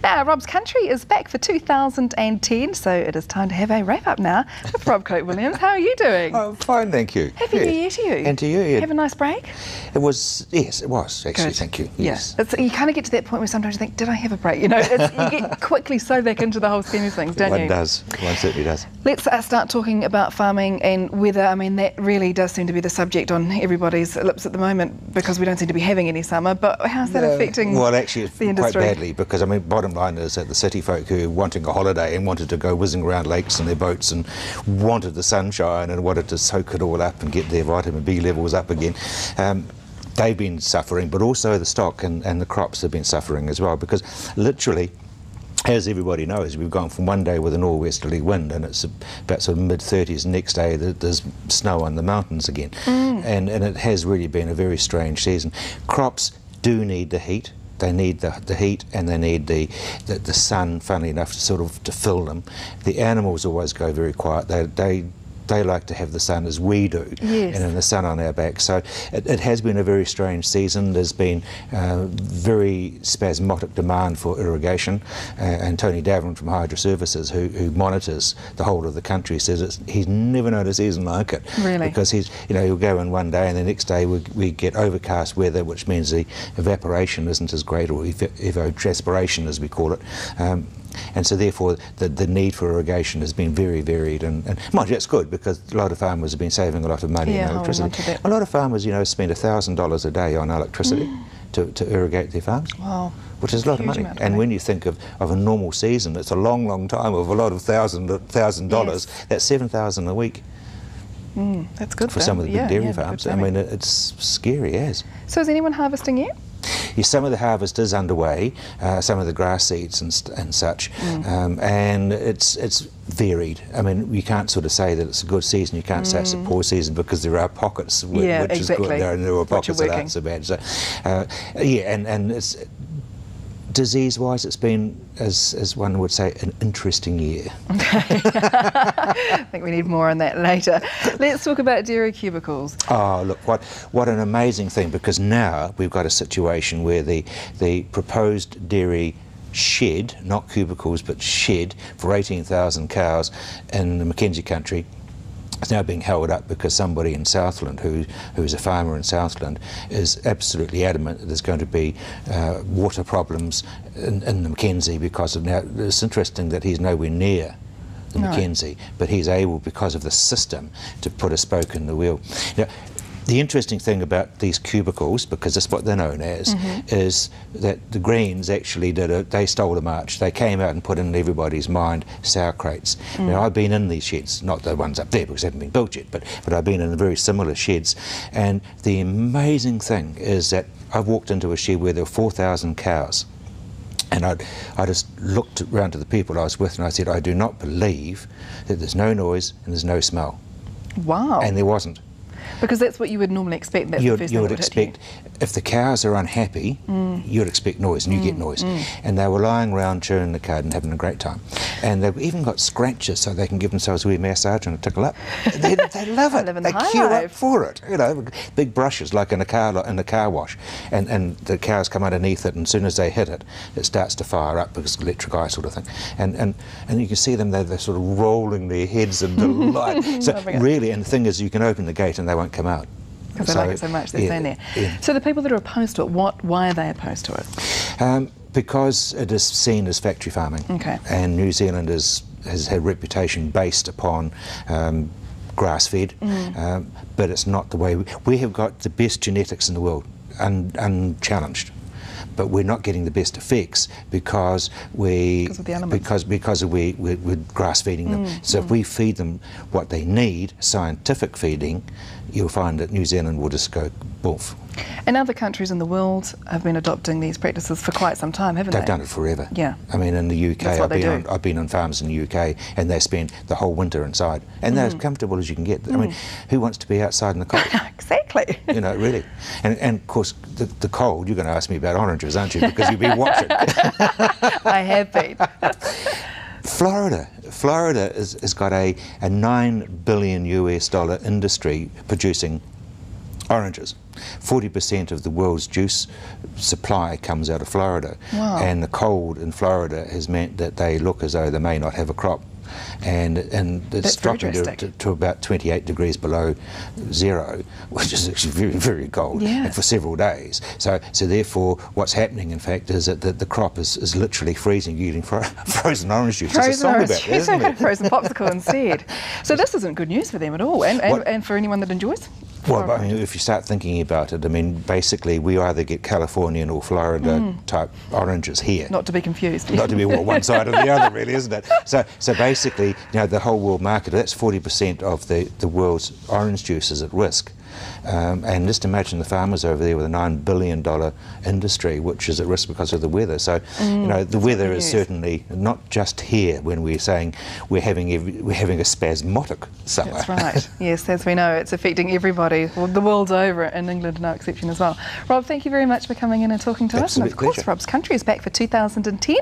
Now, Rob's Country is back for 2010, so it is time to have a wrap-up now with Rob Coate-Williams. How are you doing? Oh, fine, thank you. Happy New Year to you. And to you. Yeah. Have a nice break? It was, yes, it was, actually, Good. thank you. Yes. Yes. You kind of get to that point where sometimes you think, did I have a break? You know, you get quickly so back into the whole scheme of things, don't you? One does, one certainly does. Let's start talking about farming and weather. I mean, that really does seem to be the subject on everybody's lips at the moment because we don't seem to be having any summer, but how's that affecting the industry? Well, actually, it's quite badly because, I mean, bottom line is that the city folk who are wanting a holiday and wanted to go whizzing around lakes in their boats and wanted the sunshine and wanted to soak it all up and get their vitamin B levels up again, they've been suffering, but also the stock and the crops have been suffering as well because literally, as everybody knows, we've gone from one day with a nor'westerly wind and it's about sort of mid-30s, next day there's snow on the mountains again. And it has really been a very strange season. Crops do need the heat. They need the heat and they need the sun, funnily enough, to fill them. The animals always go very quiet. They like to have the sun as we do, yes, and in the sun on our back. So it has been a very strange season. There's been very spasmodic demand for irrigation, and Tony Davern from Hydro Services, who monitors the whole of the country, says he's never known a season like it. Really? Because he'll go in one day and the next day we get overcast weather, which means the evaporation isn't as great, or evapotranspiration as we call it. And so therefore the need for irrigation has been very varied, and mind you, that's good because a lot of farmers have been saving a lot of money on electricity. A lot of farmers, spend $1,000 a day on electricity to irrigate their farms. Wow. Which is a lot of money. And when you think of a normal season, it's a long, long time of a lot of $1,000. Yes. That's $7,000 a week. That's good for some of the big dairy farms. I mean, it's scary as. So is anyone harvesting yet? Yes, some of the harvest is underway, some of the grass seeds and such, and it's varied. I mean, you can't sort of say that it's a good season, you can't say it's a poor season because there are pockets which is good, and there are pockets that aren't so bad. So, and it's disease-wise, it's been, as one would say, an interesting year. Okay. I think we need more on that later. Let's talk about dairy cubicles. Oh, look, what an amazing thing, because now we've got a situation where the proposed dairy shed, not cubicles, but shed for 18,000 cows in the Mackenzie country is now being held up because somebody in Southland, who's a farmer in Southland, is absolutely adamant that there's going to be water problems in the Mackenzie because of now. It's interesting that he's nowhere near the Mackenzie, but he's able, because of the system, to put a spoke in the wheel. Now, the interesting thing about these cubicles, because that's what they're known as, is that the Greens actually they stole a march. They came out and put in everybody's mind sour crates. Now, I've been in these sheds, not the ones up there because they haven't been built yet, but I've been in very similar sheds. And the amazing thing is that I've walked into a shed where there were 4,000 cows. And I just looked around to the people I was with and I said, I do not believe that there's no noise and there's no smell. Wow. And there wasn't. Because that's what you would normally expect. That's the first you thing would that expect, if the cows are unhappy, you'd expect noise, and you get noise. And they were lying around chewing the cud and having a great time. And they've even got scratches so they can give themselves a wee massage and a tickle up. They love it. They queue up for it. Big brushes like in a car wash, and the cows come underneath it, and as soon as they hit it, it starts to fire up because electric eye sort of thing. And you can see them; they're sort of rolling their heads in delight. So really, and the thing is, you can open the gate and they won't come out. Because they like it so much, they're staying there. Yeah. So the people that are opposed to it, why are they opposed to it? Because it is seen as factory farming. Okay. And New Zealand has had a reputation based upon grass-fed, but it's not the way. We have got the best genetics in the world, unchallenged. But we're not getting the best effects because we're grass feeding them. So if we feed them what they need, scientific feeding, you'll find that New Zealand will just go boof. And other countries in the world have been adopting these practices for quite some time, haven't they? They've done it forever. Yeah. I mean, in the UK, I've been on farms in the UK, and they spend the whole winter inside, and they're as comfortable as you can get. I mean, who wants to be outside in the cold? Exactly. Really. And of course, the cold, you're going to ask me about oranges, aren't you? Because you've been watching. I have been. Florida has got a $9 billion US industry producing oranges. 40% of the world's juice supply comes out of Florida. Wow. And the cold in Florida has meant that they look as though they may not have a crop. And it's dropping to about 28 degrees below zero, which is actually very, very cold, and for several days. So therefore, what's happening, in fact, is that the crop is literally freezing. You're getting frozen orange juice. There's a song about that, isn't there? Frozen popsicle instead. So this isn't good news for them at all, and for anyone that enjoys. Well, I mean, if you start thinking about it, I mean, basically, we either get Californian or Florida type oranges here. Not to be confused. Not to be one side or the other, really, isn't it? So basically, you know, the whole world market, that's 40% of the world's orange juice is at risk. And just imagine the farmers over there with a $9 billion industry, which is at risk because of the weather. So, you know, the weather is certainly not just here when we're saying we're having a spasmodic summer. That's right. Yes, as we know, it's affecting everybody. Well, the world's over, and England no exception as well. Rob, thank you very much for coming in and talking to us. And of course, Rob's Country is back for 2010.